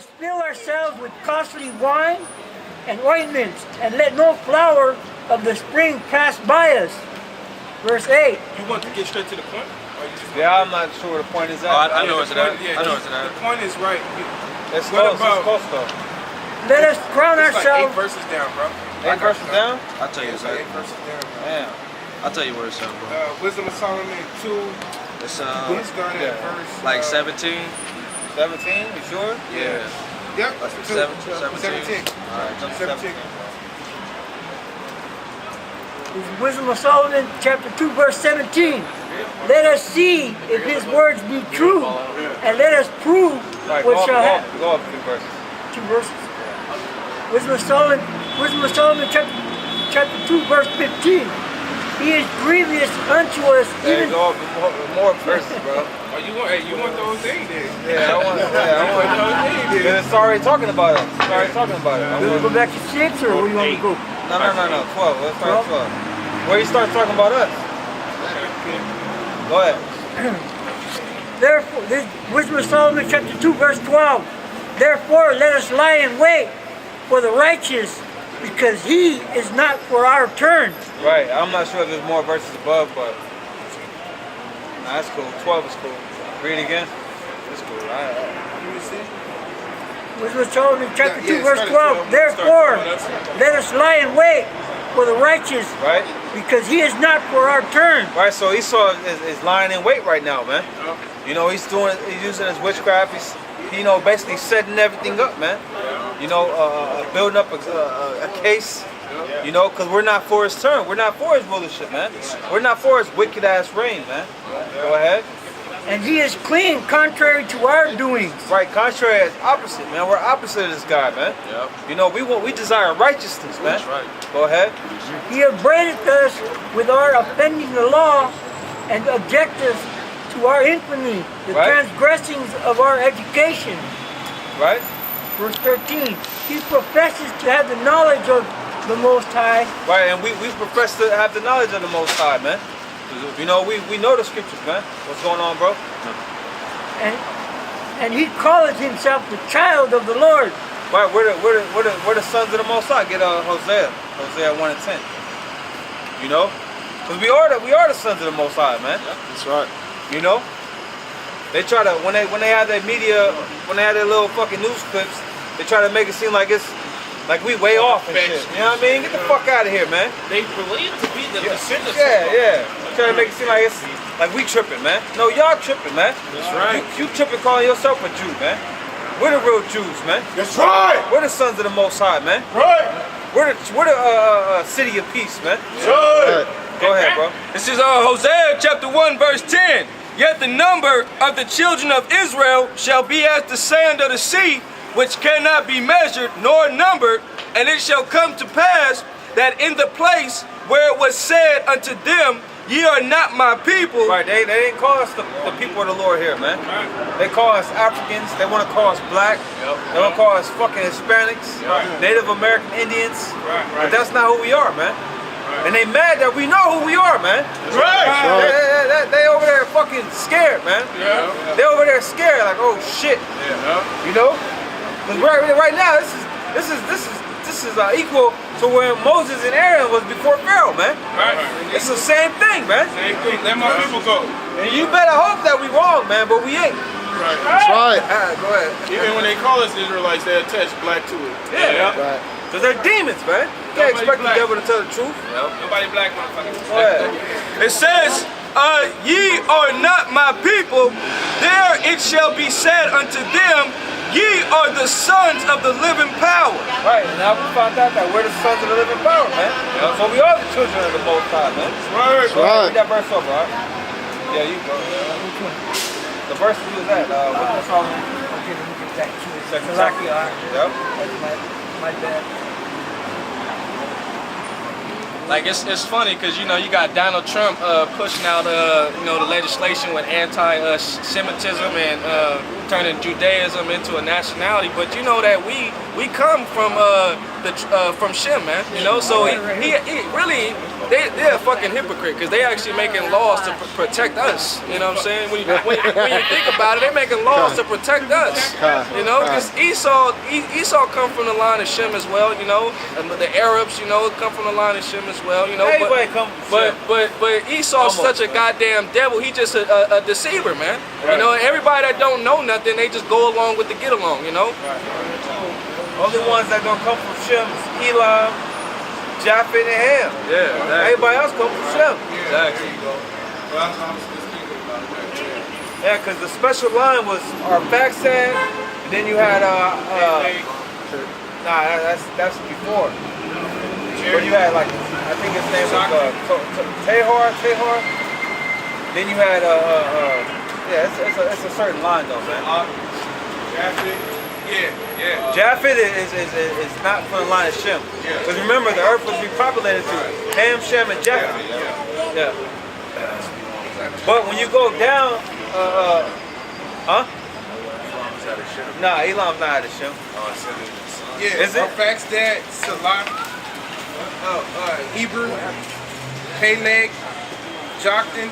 us fill ourselves with costly wine and ointments, and let no flower of the spring pass by us. Verse 8. You want to get straight to the point? Yeah, I'm not sure where the point is at. I know it's at. Yeah, I know it's at. the point is right. It's close, it's close though. Let us crown It's like 8 ourselves. verses down, bro. 8 verses down? I'll tell you It's exactly. 8 verses down, bro. Damn. I'll tell you where it's at, bro. Wisdom of Solomon 2. It's We started at verse like 17. 17, you sure? Yeah. Yep. 17. Alright, jump to 17. Is Wisdom of Solomon, chapter 2, verse 17. Let us see if his words be true, and let us prove Right, what shall happen. go up 2 verses. 2 verses. Wisdom of Solomon, chapter 2, verse 15. He is grievous unto us, Hey, even go up more verses, bro. Oh, you want the whole thing then? Yeah, I want the whole thing then. It's already talking about it. It's already talking about it. You want to go back to 6, or where do you want to go? No. 12. Let's start 12. Where he starts talking about us. Go ahead. Therefore, this Wisdom of Solomon, chapter 2, verse 12. Therefore, let us lie in wait for the righteous, because he is not for our turn. Right. I'm not sure if there's more verses above, but nah, that's cool. 12 is cool. Read it again. It's cool. Wisdom of Solomon, chapter 2, Yeah, verse start at 12. 12. Therefore, Start let us lie in wait for the righteous, Right? because he is not for our turn. Right, so Esau is lying in wait right now, man. You know, he's using his witchcraft. He's, basically setting everything up, man. You know, building up a case. You know, because we're not for his turn. We're not for his rulership, man. We're not for his wicked ass reign, man. Go ahead. And he is clean, contrary to our doings. Right, contrary is opposite, man. We're opposite of this guy, man. Yep. You know, we desire righteousness, man. That's right. Go ahead. He upbraideth us with our offending the law, and objecteth to our infamy, the Right. transgressings of our education. Right? Verse 13. He professes to have the knowledge of the Most High, Right, and we profess to have the knowledge of the Most High, man. You know, we know the scriptures, man. What's going on, bro? and he calleth himself the child of the Lord. Right, we're the sons of the Most High. Get Hosea 1 and 10. You know, because we are the sons of the Most High, man. That's right. You know, they try to when they have their media, when they have their little fucking news clips, they try to make it seem like it's like we way off and shit. You know what I mean? Get the fuck out of here, man. They believe to be the descendants. Yeah. Trying to make it seem like it's like we tripping, man. No, y'all tripping, man. That's right. You tripping calling yourself a Jew, man. We're the real Jews, man. That's right. We're the sons of the Most High, man. Right. We're the city of peace, man. Right. Go ahead, bro. This is Hosea chapter 1 verse 10. Yet the number of the children of Israel shall be as the sand of the sea, which cannot be measured nor numbered. And it shall come to pass that in the place where it was said unto them, ye are not my people. Right, they didn't call us the people of the Lord here, man. They call us Africans. They want to call us black. They want to call us fucking Hispanics, Native American Indians. But that's not who we are, man. And they mad that we know who we are, man. They over there fucking scared, man. They over there scared, like, oh shit. You know? Because right now, this is equal to when Moses and Aaron was before Pharaoh, man. It's the same thing, man. Same thing. Let my people go. And you better hope that we wrong, man, but we ain't. That's right. Go ahead. Even when they call us Israelites, they attach black to it. Yeah. Right. Because they're demons, man. You can't expect the devil to tell the truth. Nobody black, motherfucker. Go ahead. It says, ye are not my people. There it shall be said unto them, ye are the sons of the living power. Right, and now we found out that we're the sons of the living power, man. So we are the children of the Most High, man. Right. Read that verse over, all right? Yeah, you go. The verse we was at, what's the song? Okay, let me get back to it. Second Salakia. Yep. That's my bad. Like it's funny because you got Donald Trump pushing out the legislation with anti-Semitism and turning Judaism into a nationality, but you know that we come from from Shem, man. You know, so he really they're a fucking hypocrite because they actually making laws to protect us. You know what I'm saying? When you think about it, they're making laws to protect us. You know, because Esau come from the line of Shem as well. You know, and the Arabs, you know, come from the line of Shem as well. You know, Everybody come from but Esau's such a goddamn devil. He just a deceiver, man. You know, everybody that don't know nothing, they just go along with the get along. You know. Only ones that gonna come from Shem is Elam, Japheth, and Ham. Yeah, exactly. Everybody else come from Shem. Exactly. Yeah, because the special line was Arphaxad, and then you had that's before. But you had like I think his name was Tahar. Then you had yeah, it's a certain line though, man. Japheth. Yeah. Japheth is not from the line of Shem. Because remember, the earth was repopulated through Ham, Shem, and Japheth. Yeah. But when you go down, huh? Nah, Elam's not out of Shem. Yeah. Is it? Arphaxad, Salah, Hebrew, Peleg, Joktan.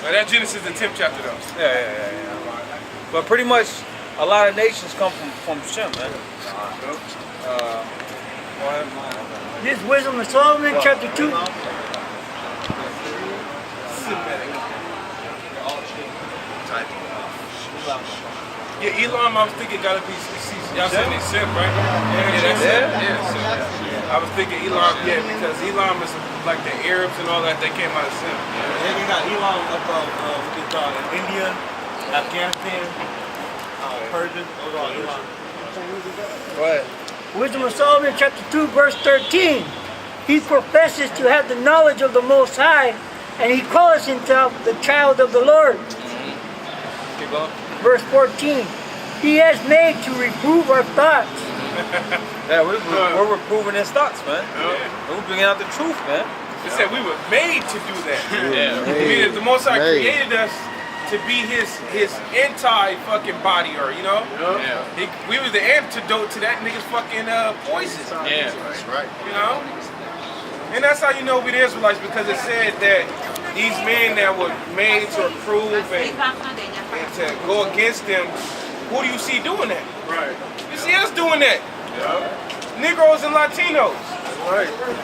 Now that Genesis the 10th chapter though. Yeah. But pretty much, a lot of nations come from Shem, man. This Wisdom of Solomon, chapter 2. Yeah, Elam, I was thinking gotta be, y'all said they Shem, right? Yeah, that's it. Yeah, I was thinking Elam, because Elam is like the Arabs and all that, they came out of Shem. Then you got Elam up what they call India, Afghanistan, Persian, those are all Elam. Go ahead. Wisdom of Solomon, chapter 2, verse 13. He professes to have the knowledge of the Most High, and he calls himself the child of the Lord. Keep going. Verse 14. He has made to reprove our thoughts. Yeah, we're reproving his thoughts, man. We're bringing out the truth, man. It said we were made to do that. Yeah. The Most High created us to be his anti-fucking body, or you know, we was the antidote to that nigga's fucking poison. Yeah, that's right. You know, and that's how you know we the Israelites, because it said that these men that were made to approve and to go against them, who do you see doing that? Right. You see us doing that. Negroes and Latinos,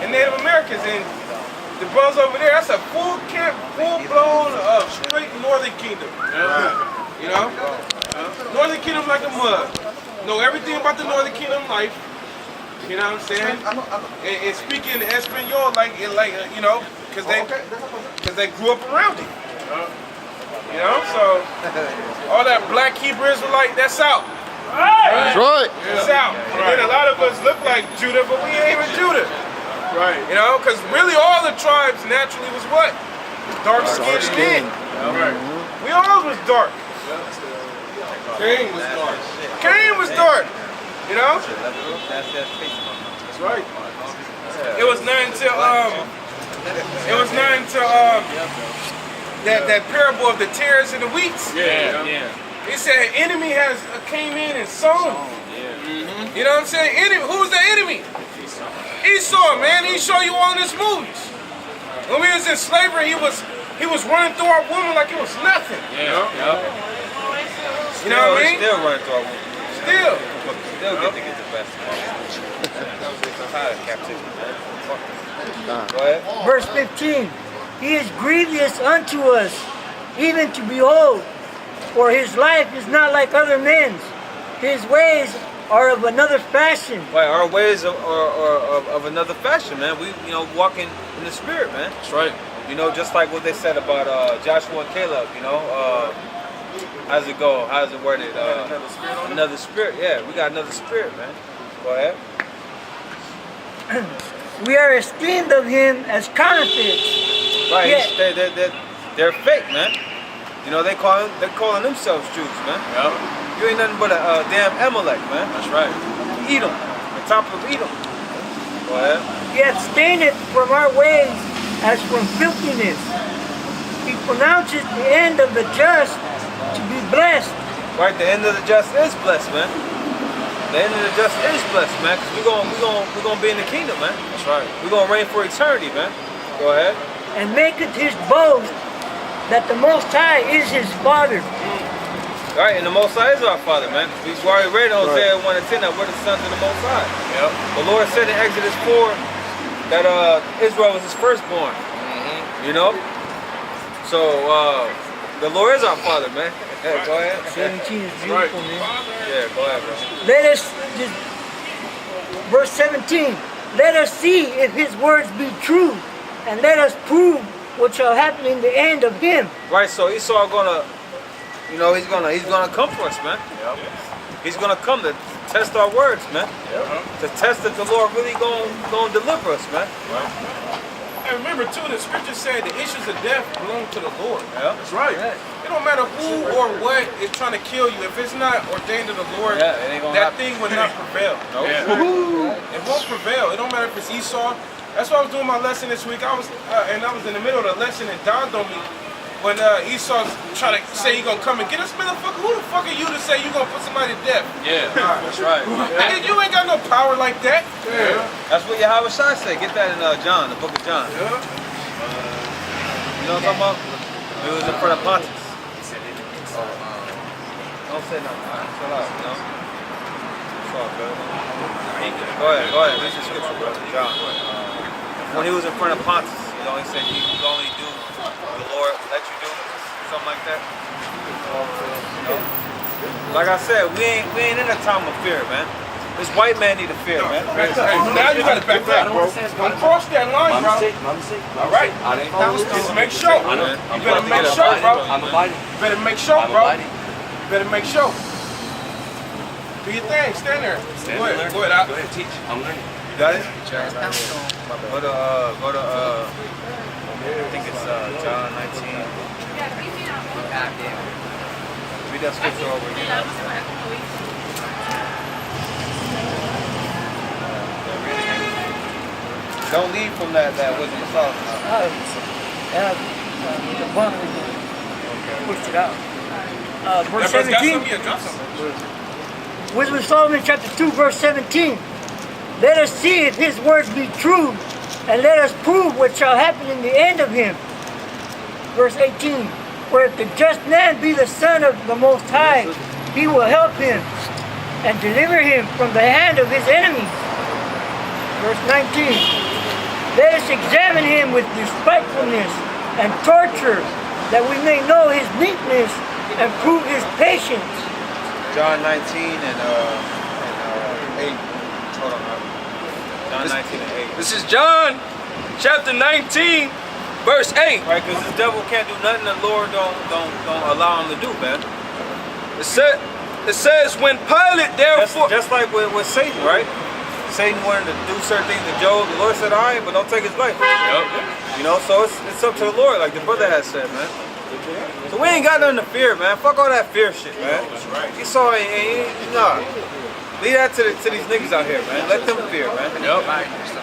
and Native Americans, and the brothers over there, that's a full-blown straight Northern Kingdom. You know? Northern Kingdom like a mug. Know everything about the Northern Kingdom life. You know what I'm saying? And speaking Espanol like you know, because they grew up around it. You know? So, all that black Hebrew Israelite, that's out. That's right. It's out. And then a lot of us look like Judah, but we ain't even Judah. Right. You know, because really all the tribes naturally was what? Dark-skinned men. Right. We all was dark. Cain was dark. Cain was dark. You know? That's right. It was not until that parable of the tares and the wheats. Yeah. It said enemy has came in and sown. You know what I'm saying? Who was the enemy? Esau, man. He show you all in his movies. When we was in slavery, he was running through our woman like it was nothing. You know what I mean? Still running through our woman. Still Still get the best. Tired of captivity, man. Go ahead. Verse 15. He is grievous unto us, even to behold, for his life is not like other men's. His ways are of another fashion. Right, our ways are of another fashion, man. We, walking in the spirit, man. That's right. Just like what they said about Joshua and Caleb, how's it go? How's it worded? Another spirit. Yeah, we got another spirit, man. Go ahead. We are esteemed of him as counterfeits. Right, Yet, they're fake, man. They're calling themselves Jews, man. You ain't nothing but a damn Amalek, man. That's right. Edom, the top of Edom. Go ahead. he hath stained it from our ways as from filthiness. He pronounces the end of the just to be blessed. Right, the end of the just is blessed, man. The end of the just is blessed, man. Cause we're gonna be in the kingdom, man. That's That's right. We're going to reign for eternity, man. Go ahead. And maketh his boast that the Most High is his Father. All right, and the Most High is our Father, man. We've already read in Hosea 1 and 10 that we're the sons of the Most High. Yep. The Lord said in Exodus 4 that Israel was his firstborn. You know? So, the Lord is our Father, man. Go ahead. 17 is beautiful, man. Yeah, go ahead, bro. Let us, verse 17, let us see if his words be true, and let us prove what shall happen in the end of him. Right, so Esau gonna, you know, he's gonna come for us, man. Yep. He's gonna come to test our words, man. Yep. To test if the Lord really gonna deliver us, man. And remember too, the scripture said the issues of death belong to the Lord. Yeah. That's right. It don't matter who or what is trying to kill you. If it's not ordained of the Lord, Yeah, it ain't gonna that happen. thing will not prevail. Nope. It won't prevail. It don't matter if it's Esau. That's why I was doing my lesson this week. I was in the middle of the lesson and dawned on me when Esau's trying to say he's gonna come and get us. Motherfucker, who the fuck are you to say you gonna put somebody to death? Yeah, that's right. Nigga, you ain't got no power like that. Yeah. That's what YAHAWASHI said. Get that in John, the book of John. You know what I'm talking about? It was in front of Pontius. Don't say nothing. All right, chill out, you know? It's all good. Go ahead. Read the scripture, brother. John. When he was in front of Pontius, you know, he said you could only do what the Lord let you do, something like that. You know? Like I said, we ain't in a time of fear, man. This white man need to fear, man. Now you gotta back that, bro. Don't cross that line, bro. All right. Just make sure. You better make sure, bro. You better make sure, bro. You better make sure. Do your thing. Stand there. Go ahead. Go ahead, teach. I'm learning. You got it? Go to I think it's John 19. Read that scripture over again. Don't leave from that wisdom of Solomon. The bunk pushed it out. Verse 17. Wisdom of Solomon chapter 2 verse 17. Let us see if his words be true, and let us prove what shall happen in the end of him. Verse 18. For if the just man be the son of the Most High, he will help him and deliver him from the hand of his enemies. Verse 19. Let us examine him with despitefulness and torture, that we may know his meekness and prove his patience. John 19 and 8. Hold on. John 19 and 8. This is John chapter 19, verse 8. Right, because this devil can't do nothing the Lord don't allow him to do, man. It says when Pilate therefore... Just like with Satan, right? Satan wanted to do certain things to Job. The Lord said, all right, but don't take his life. Yep. You know, so it's up to the Lord, like the brother has said, man. So we ain't got nothing to fear, man. Fuck all that fear shit, man. That's right. Esau nah. Leave that to these niggas out here, man. Let them fear, man. Yep.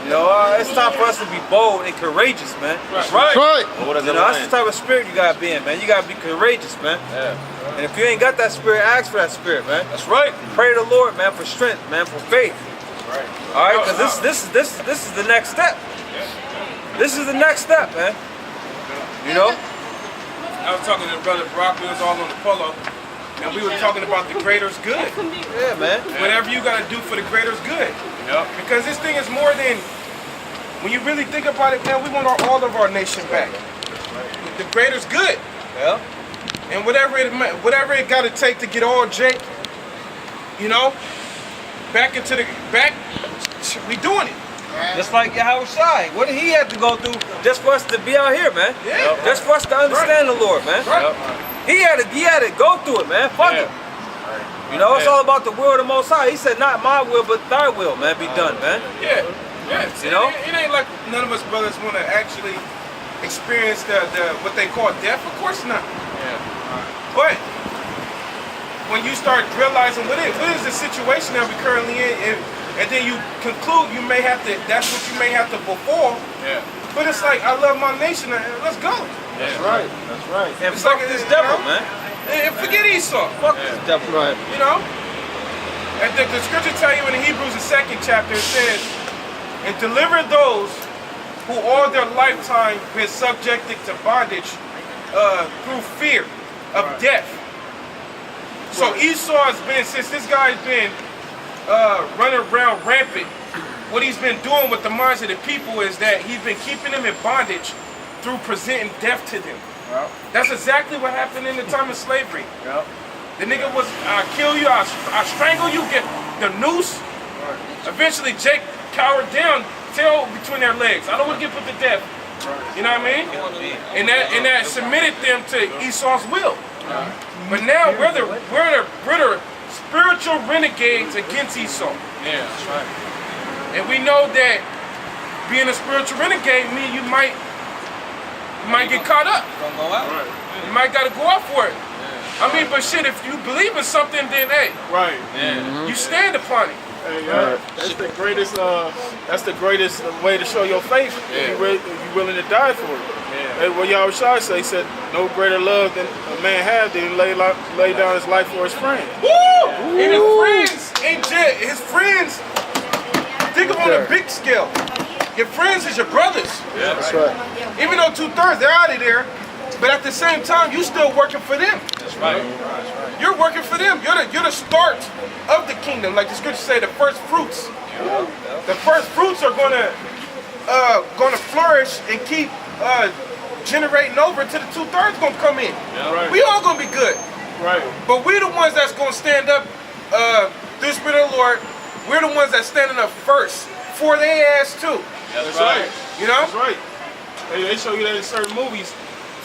You know, it's time for us to be bold and courageous, man. That's right. Well, you know, that's the type of spirit you gotta be in, man. You gotta be courageous, man. Yeah. And if you ain't got that spirit, ask for that spirit, man. That's right. Pray to the Lord, man, for strength, man, for faith. Right. All right, because this is the next step. This is the next step, man. You know. I was talking to Brother Brock. We was all on the polo, and we were talking about the greater's good. Yeah, man. Whatever you gotta do for the greater's good. Yep. Because this thing is more than. When you really think about it, man, we want all of our nation back. The greater's good. Yeah. And whatever it got to take to get all Jake, you know, back, we doing it. Just like YAHAWASHI. What did he have to go through just for us to be out here, man? Yeah. Just for us to understand the Lord, man. Right. He had to go through it, man. Fuck it. You know, it's all about the will of the Most High. He said, not my will, but thy will, man, be done, man. Yeah. You know? It ain't like none of us brothers want to actually experience the what they call death. Of course not. Yeah. But when you start realizing what is the situation that we're currently in, and then you conclude that's what you may have to befall. Yeah. But it's like, I love my nation, let's go. That's right. That's right. And It's fuck like this you devil, know? man. And forget Esau. Fuck this devil. Right. You know? And the scripture tell you in the Hebrews, the 2nd chapter, it says, and deliver those who all their lifetime been subjected to bondage through fear of death. So Esau has been, since this guy's been running around rampant, what he's been doing with the minds of the people is that he's been keeping them in bondage through presenting death to them. Yep. That's exactly what happened in the time of slavery. Yep. The nigga was, I kill you, I strangle you, get the noose. Eventually Jake cowered down, tail between their legs. I don't want to get put to death. You know what I mean? And that submitted them to Esau's will. But now we're the spiritual renegades against Esau. Yeah, that's right. And we know that being a spiritual renegade means you might get caught up. Gonna go out. You might gotta go out for it. I mean, but shit, if you believe in something, then hey, Right. Yeah. you stand upon it. Hey, that's the greatest. That's the greatest way to show your faith. If you're willing to die for it. Hey, what YAHAWASHI say, he said, no greater love than a man have than lay down his life for his friend. Woo! And his friends ain't just his friends. Think of on a big scale. Your friends is your brothers. Yeah. That's right. Even though 2/3 they're out of there, but at the same time you still working for them. That's right. You're working for them. You're the start of the kingdom, like the scriptures say, the first fruits. The first fruits are gonna flourish and keep generating over until the 2/3 gonna come in. Right. We all gonna be good, Right. but we're the ones that's gonna stand up through the Spirit of the Lord. We're the ones that's standing up first for their ass too. That's right. You know? That's right. They show you that in certain movies,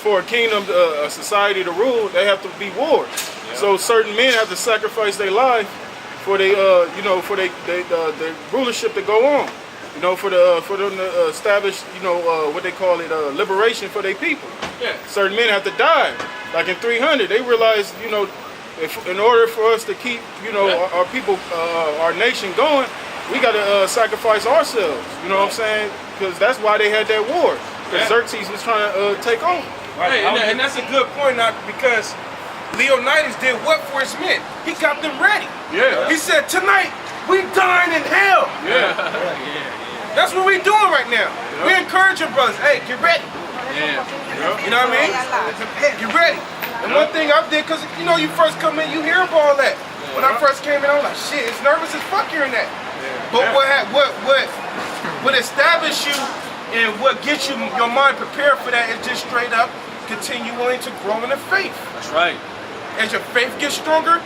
for a kingdom, a society to rule, they have to be wars. So certain men have to sacrifice their life for they, for the rulership to go on. You know, for them to establish, what they call it, liberation for their people. Yeah. Certain men have to die. Like in 300, they realized, if in order for us to keep, our people, our nation going, we got to sacrifice ourselves. You know what I'm saying? Because that's why they had that war. Because Xerxes was trying to take over. Hey, and that's a good point now, because Leonidas did what for his men? He got them ready. Yeah. He said, tonight we dine in hell. Yeah. That's what we doing right now. We encouraging brothers, hey, get ready. You know what I mean? Get ready. And one thing I did, because you first come in, you hear about all that. When I first came in, I was like, shit, it's nervous as fuck hearing that. But what establishes you and what gets you your mind prepared for that is just straight up continuing to grow in the faith. That's right. As your faith gets stronger,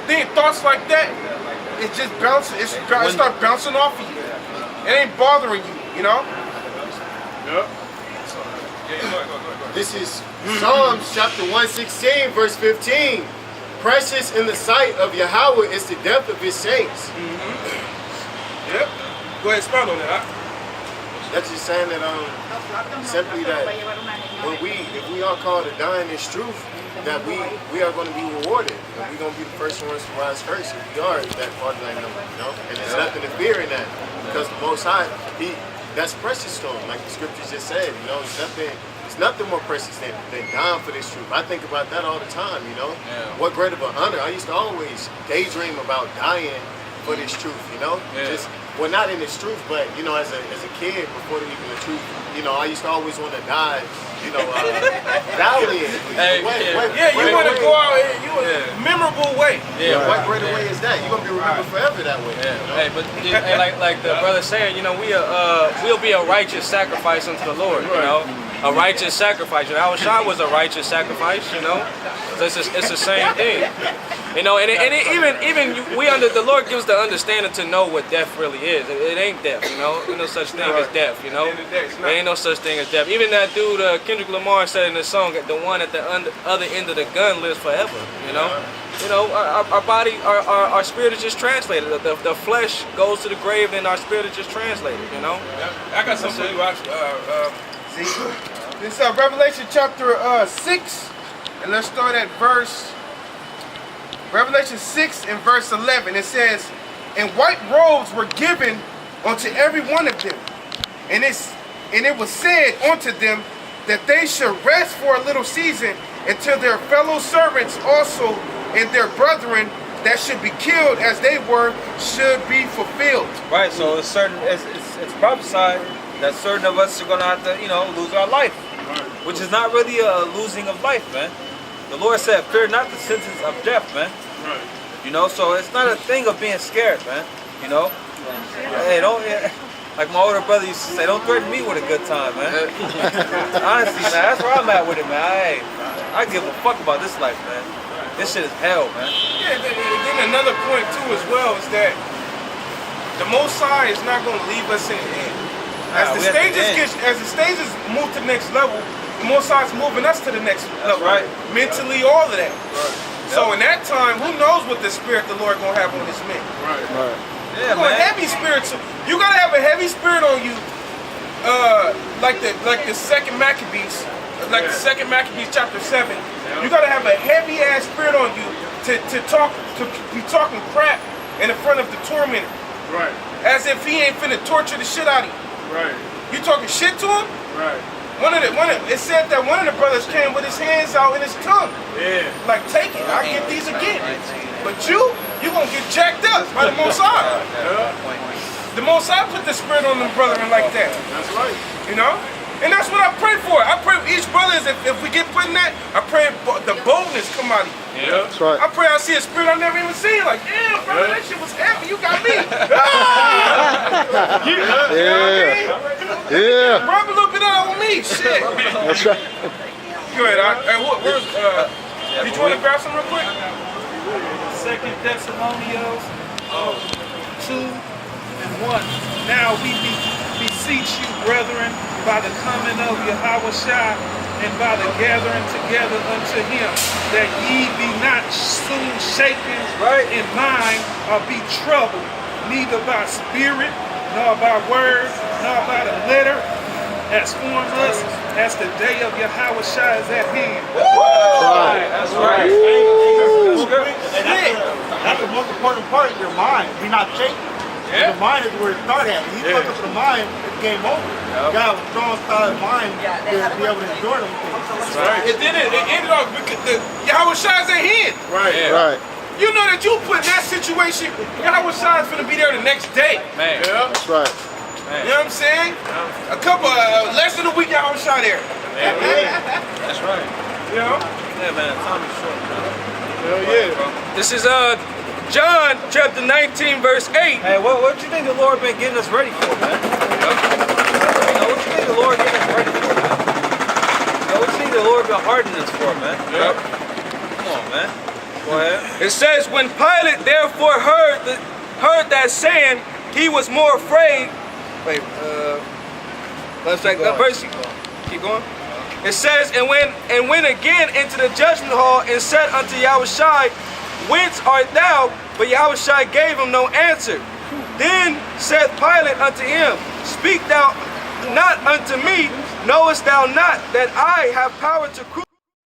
then thoughts like that, it just bounces. It starts bouncing off of you. It ain't bothering you, Yep. This is Psalms chapter 116, verse 15. Precious in the sight of Yahawah is the death of his saints. Yep. Go ahead, expound on that. That's just saying that simply that if we are called to die in this truth, that we are going to be rewarded. And we're going to be the first ones to rise first. If we are that part of that number, And there's nothing to fear in that. Because the Most High, that's precious to him. Like the scriptures just said, it's nothing more precious than dying for this truth. I think about that all the time, What great of an honor. I used to always daydream about dying for this truth, Just, well, not in this truth, but, as a kid, before even the truth, I used to always want to die, valiant. You want to go out in a memorable way. Yeah, what greater way is that? You're going to be remembered forever that way. Hey, but like the brother said, we'll be a righteous sacrifice unto the Lord, a righteous sacrifice. YAHAWASHI was a righteous sacrifice, So it's the same thing, and the Lord gives the understanding to know what death really is. It ain't death, There's no such thing as death, There ain't no such thing as death. Even that dude Kendrick Lamar said in the song, the one at the other end of the gun lives forever, Our body, our spirit is just translated. The flesh goes to the grave, and our spirit is just translated, I got something for you, actually. This is Revelation chapter 6, and let's start at Revelation 6 and verse 11. It says, and white robes were given unto every one of them, and it was said unto them that they should rest for a little season until their fellow servants also and their brethren that should be killed as they were should be fulfilled. Right, so it's certain, it's prophesied that certain of us are gonna have to, you know, lose our life, which is not really a losing of life, man. The Lord said, "Fear not the sentence of death," man. You know, so it's not a thing of being scared, man. You know, hey, don't. Like my older brother used to say, don't threaten me with a good time, man. Honestly, man, that's where I'm at with it, man. I give a fuck about this life, man. This shit is hell, man. Yeah, then another point too as well is that the Most High is not going to leave us in the end. As the stages move to the next level, the Most High is moving us to the next level. Right. Mentally, all of that. So in that time, who knows what the spirit the Lord going to have on his men? Yeah, You man. heavy spirits. You gotta have a heavy spirit on you, like the second Maccabees, like the second Maccabees chapter 7. You gotta have a heavy ass spirit on you to be talking crap in the front of the tormentor. Right. As if he ain't finna torture the shit out of you. Right. You talking shit to him? Right. It said that one of the brothers came with his hands out and his tongue. Yeah. Like, take it, I'll get these again. But you gonna get jacked up by the Most High. The Most High put the spirit on them brethren like that. That's right. You know? And that's what I pray for. I pray for each brother is if we get put in that, I pray the boldness come out of you. Yeah. That's right. I pray I see a spirit I never even seen. Like, damn, brother, that shit was heavy. You got me. You know what I mean? Yeah. Rub a little bit out on me. Shit. That's right. Go ahead. Did you want to grab some real quick? 2 Thessalonians 2:1. Now we beseech you, brethren, by the coming of Yahawashi and by the gathering together unto him, that ye be not soon shaken in mind or be troubled, neither by spirit, nor by word, nor by the letter, as formed us, as the day of Yahawashi is at hand. That's right. And that's the most important part, your mind. Be not shaken. Yeah. The mind is where it started at. When you fuck up the mind, it's game over. You gotta have a strong, solid mind to be able to endure them things. Right. It ended off because Yahawashi's at hand. Right. Yeah. Right. You know that you put in that situation, Yahawashi's finna be there the next day. Man. Yeah. That's right. You know what I'm saying? A couple, less than a week, Yahawashi there. That's right. You know? Yeah, man. Time is short, man. Hell yeah. This is John chapter 19 verse 8. Hey, what you think the Lord been getting us ready for, man? You know, what you think the Lord getting us ready for, man? You know, what you think the Lord been hardening us for, man? Come on, man. Go ahead. It says, when Pilate therefore heard that saying, he was more afraid. Wait, let's take that verse. Keep going. It says, and went again into the judgment hall and said unto Yahawashi, whence art thou? But Yahawashi gave him no answer. Then said Pilate unto him, speak thou not unto me, knowest thou not that I have power to crucify